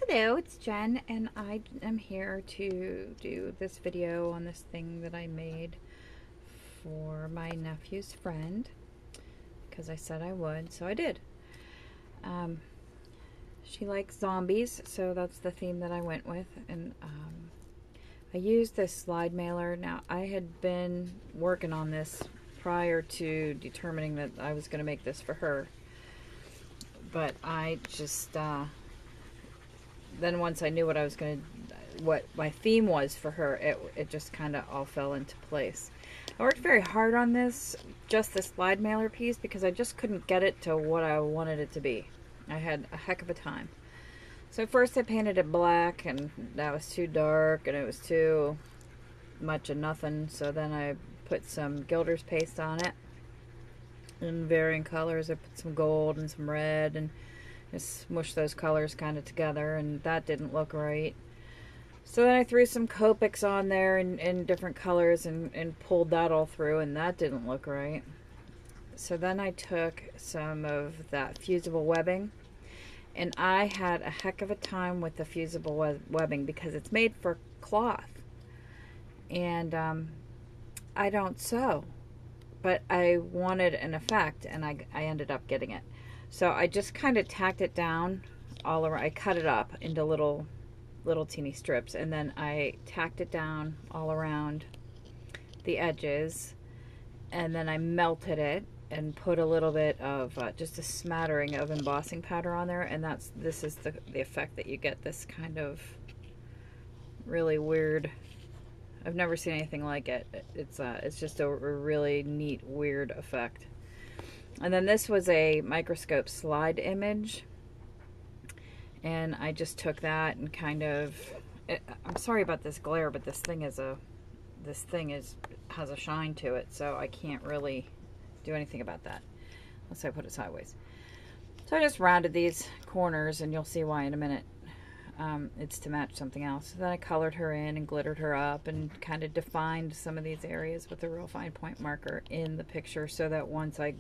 Hello, it's Jen, and I am here to do this video on this thing that I made for my nephew's friend because I said I would, so I did. Um, she likes zombies, so that's the theme that I went with, and I used this slide mailer. Now, I had been working on this prior to determining that I was going to make this for her, but I just then once I knew what I was going to, what my theme was for her, it just kind of all fell into place. I worked very hard on this, just the slide mailer piece, because I just couldn't get it to what I wanted it to be. I had a heck of a time. So first I painted it black, and that was too dark, and it was too much of nothing. So then I put some Gilder's paste on it in varying colors. I put some gold and some red, and just smush those colors kind of together, and that didn't look right. So then I threw some Copics on there in different colors and pulled that all through, and that didn't look right. So then I took some of that fusible webbing, and I had a heck of a time with the fusible webbing because it's made for cloth, and I don't sew, but I wanted an effect, and I ended up getting it. So I just kind of tacked it down all around. I cut it up into little teeny strips, and then I tacked it down all around the edges, and then I melted it and put a little bit of just a smattering of embossing powder on there, and this is the effect that you get. This kind of really weird, I've never seen anything like it. It's just a really neat, weird effect. And then this was a microscope slide image, and I just took that and kind of, I'm sorry about this glare, but this thing has a shine to it, so I can't really do anything about that unless I put it sideways. So I just rounded these corners, and you'll see why in a minute. It's to match something else. So then I colored her in and glittered her up and kind of defined some of these areas with a real fine point marker in the picture, so that once I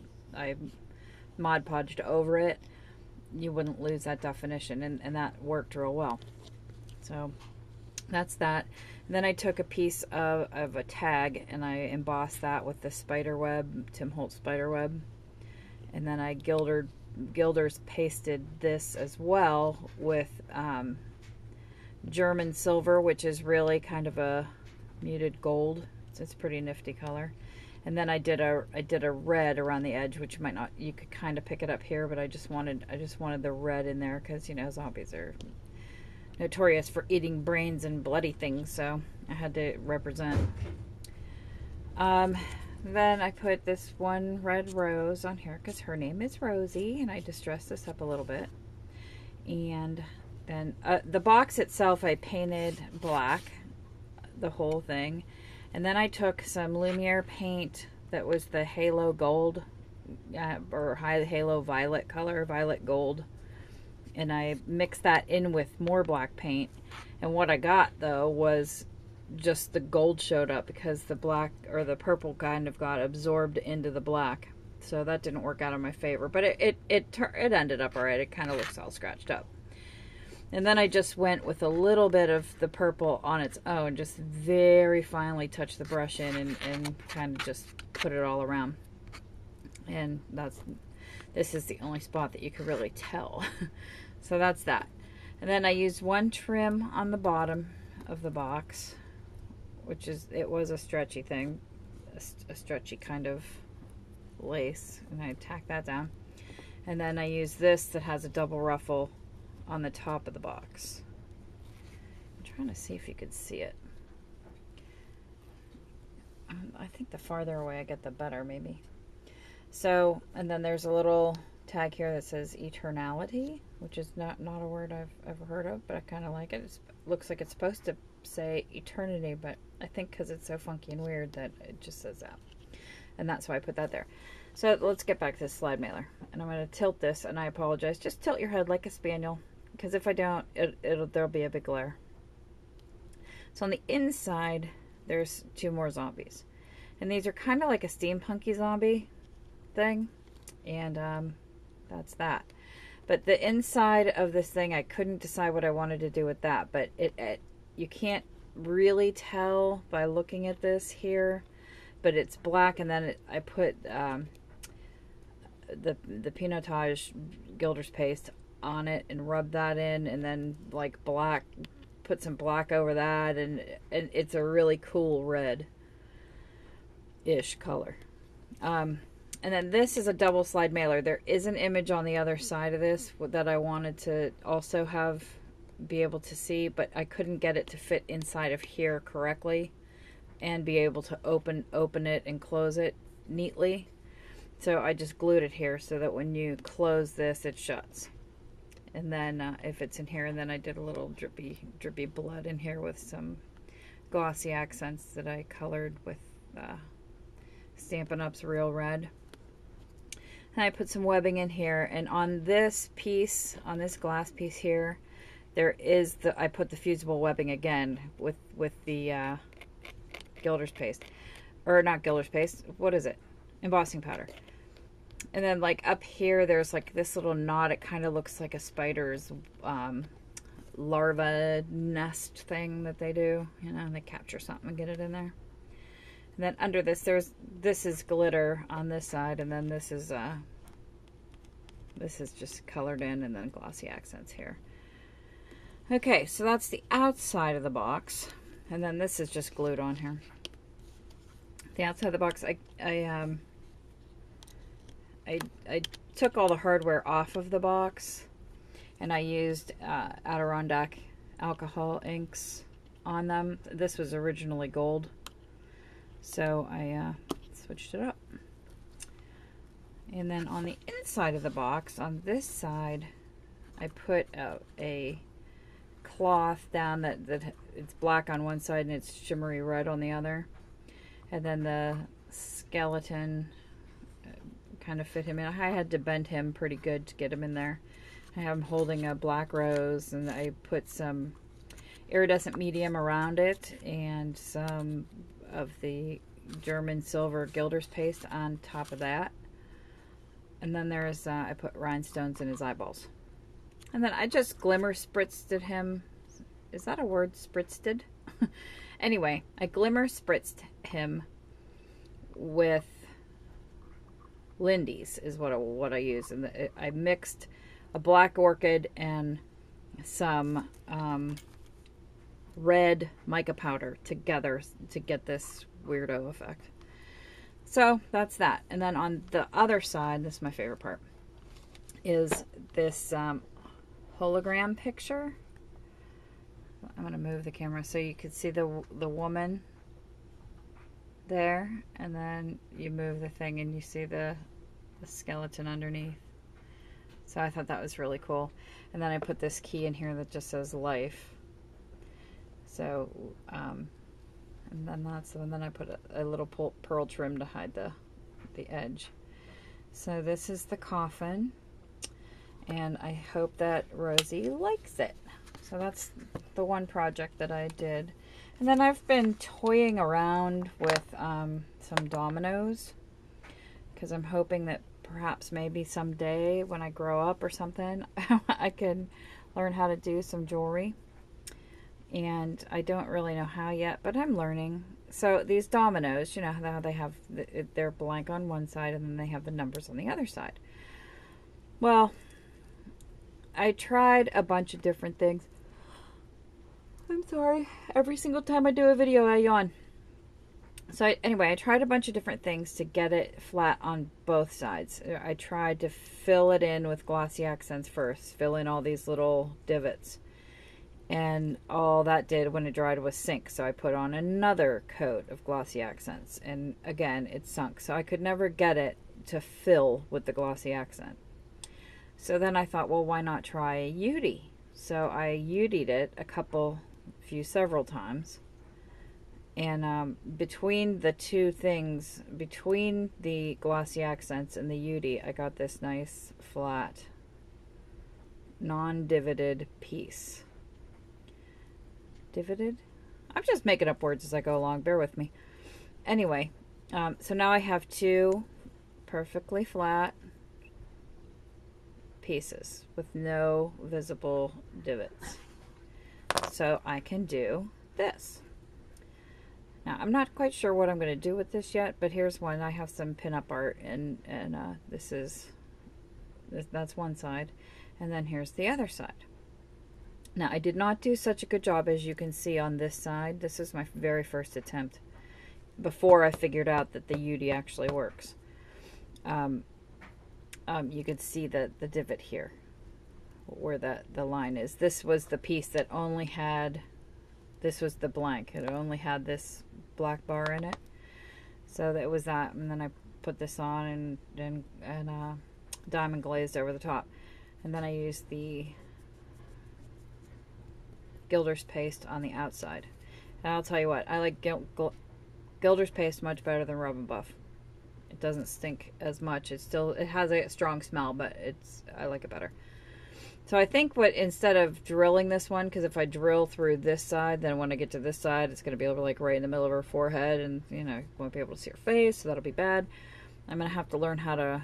Mod Podged over it, you wouldn't lose that definition, and that worked real well. So that's that. And then I took a piece of a tag, and I embossed that with the spider web, Tim Holtz spider web, and then I Gilder's pasted this as well with German silver, which is really kind of a muted gold. It's a pretty nifty color. And then I did a red around the edge, which you could kind of pick it up here, but I just wanted the red in there because, you know, zombies are notorious for eating brains and bloody things, so I had to represent. Then I put this one red rose on here because her name is Rosie, and I just dressed this up a little bit. And then the box itself I painted black, the whole thing. And then I took some Lumiere paint that was the Halo Gold, or High Halo Violet color, Violet Gold. And I mixed that in with more black paint. And what I got, though, was just the gold showed up because the black, or the purple, kind of got absorbed into the black. So that didn't work out in my favor. But it ended up alright. It kind of looks all scratched up. And then I just went with a little bit of the purple on its own, just very finely touch the brush in and kind of just put it all around. And this is the only spot that you could really tell. So that's that. And then I used one trim on the bottom of the box, it was a stretchy thing, a stretchy kind of lace, and I tacked that down. And then I used this that has a double ruffle on the top of the box. I'm trying to see if you could see it. I think the farther away I get, the better, maybe. So, and then there's a little tag here that says eternality, which is not a word I've ever heard of, but I kind of like it. It looks like it's supposed to say eternity, but I think because it's so funky and weird that it just says that. And that's why I put that there. So let's get back to this slide mailer. And I'm going to tilt this, and I apologize. Just tilt your head like a spaniel, because if I don't, there'll be a big glare. So on the inside, there's two more zombies. And these are kind of like a steampunky zombie thing. And that's that. But the inside of this thing, I couldn't decide what I wanted to do with that. But you can't really tell by looking at this here. But it's black, and then I put the Pinotage Gilder's paste on it and rub that in, and then like black, put some black over that, and it's a really cool red-ish color. And then this is a double slide mailer. There is an image on the other side of this that I wanted to also be able to see, but I couldn't get it to fit inside of here correctly and be able to open it and close it neatly. So I just glued it here so that when you close this, it shuts. And then if it's in here, and then I did a little drippy blood in here with some glossy accents that I colored with Stampin' Up's Real Red. And I put some webbing in here, and on this piece, on this glass piece here, there is I put the fusible webbing again with the Gilder's paste, or not Gilder's paste. What is it? Embossing powder. And then like up here, there's like this little knot. It kind of looks like a spider's larva nest thing that they do. You know, they capture something and get it in there. And then under this, this is glitter on this side, and then this is just colored in, and then glossy accents here. Okay, so that's the outside of the box, and then this is just glued on here. The outside of the box, I took all the hardware off of the box, and I used Adirondack alcohol inks on them. This was originally gold, so I switched it up. And then on the inside of the box, on this side, I put a cloth down that it's black on one side and it's shimmery red on the other. And then the skeleton kind of fit him in. I had to bend him pretty good to get him in there. I have him holding a black rose, and I put some iridescent medium around it and some of the German silver Gilder's paste on top of that. And then there's I put rhinestones in his eyeballs. And then I just glimmer spritzed at him. Is that a word, spritzed? Anyway, I glimmer spritzed him with Lindy's is what I use, and I mixed a black orchid and some red mica powder together to get this weirdo effect. So that's that. And then on the other side, this is my favorite part, is this hologram picture. I'm going to move the camera so you could see the woman there, and then you move the thing and you see the skeleton underneath. So I thought that was really cool. And then I put this key in here that just says life. So and then I put a little pearl trim to hide the edge. So this is the coffin, and I hope that Rosie likes it. So that's the one project that I did. And then I've been toying around with some dominoes, because I'm hoping that perhaps maybe someday when I grow up or something, I can learn how to do some jewelry. And I don't really know how yet, but I'm learning. So these dominoes, you know how they have, they're blank on one side and then they have the numbers on the other side. Well, I tried a bunch of different things. I'm sorry. Every single time I do a video, I yawn. So anyway, I tried a bunch of different things to get it flat on both sides. I tried to fill it in with glossy accents first, fill in all these little divots. And all that did when it dried was sink. So I put on another coat of glossy accents. And again, it sunk. So I could never get it to fill with the glossy accent. So then I thought, well, why not try a UD? So I UD'd it several times. And between the two things, between the glossy accents and the UD, I got this nice flat, non-divoted piece. Divoted? I'm just making up words as I go along. Bear with me. Anyway, so now I have two perfectly flat pieces with no visible divots. So I can do this. Now, I'm not quite sure what I'm going to do with this yet, but here's one. I have some pinup art, and that's one side, and then here's the other side. Now, I did not do such a good job as you can see on this side. This is my very first attempt before I figured out that the UD actually works. You could see the divot here where the line is. This was the piece that only had, this was the blank. It only had this black bar in it. So that was that, and then I put this on and diamond glazed over the top. And then I used the Gilder's paste on the outside. And I'll tell you what, I like Gilder's paste much better than Rub and Buff. It doesn't stink as much. It has a strong smell, but I like it better. So I think instead of drilling this one, because if I drill through this side, then when I get to this side, it's going to be like right in the middle of her forehead, and you know, won't be able to see her face, so that'll be bad. I'm going to have to learn how to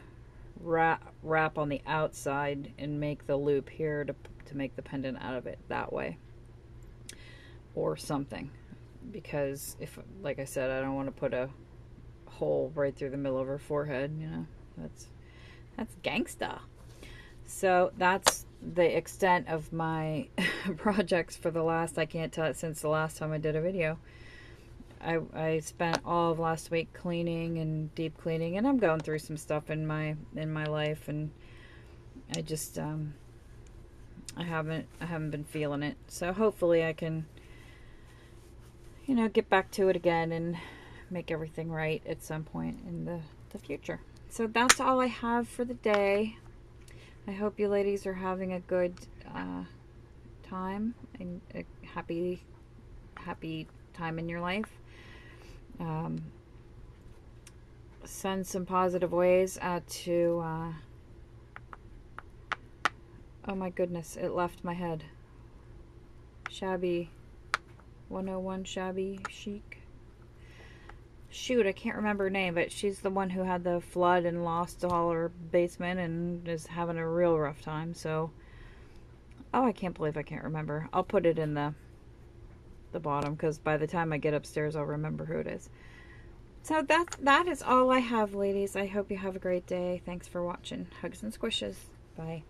wrap on the outside and make the loop here to make the pendant out of it that way, or something. Because if, like I said, I don't want to put a hole right through the middle of her forehead, you know, that's gangsta. So that's the extent of my projects for the last, I can't tell it since the last time I did a video. I spent all of last week cleaning and deep cleaning, and I'm going through some stuff in my life, and I just I haven't been feeling it. So hopefully I can, you know, get back to it again and make everything right at some point in the future. So that's all I have for the day. I hope you ladies are having a good time and a happy time in your life. Send some positive ways out to oh my goodness, it left my head. Shabby 101 Shabby Chic. Shoot, I can't remember her name, but she's the one who had the flood and lost all her basement and is having a real rough time. So, oh, I can't believe I can't remember. I'll put it in the bottom, because by the time I get upstairs, I'll remember who it is. So that is all I have, ladies. I hope you have a great day. Thanks for watching. Hugs and squishes. Bye.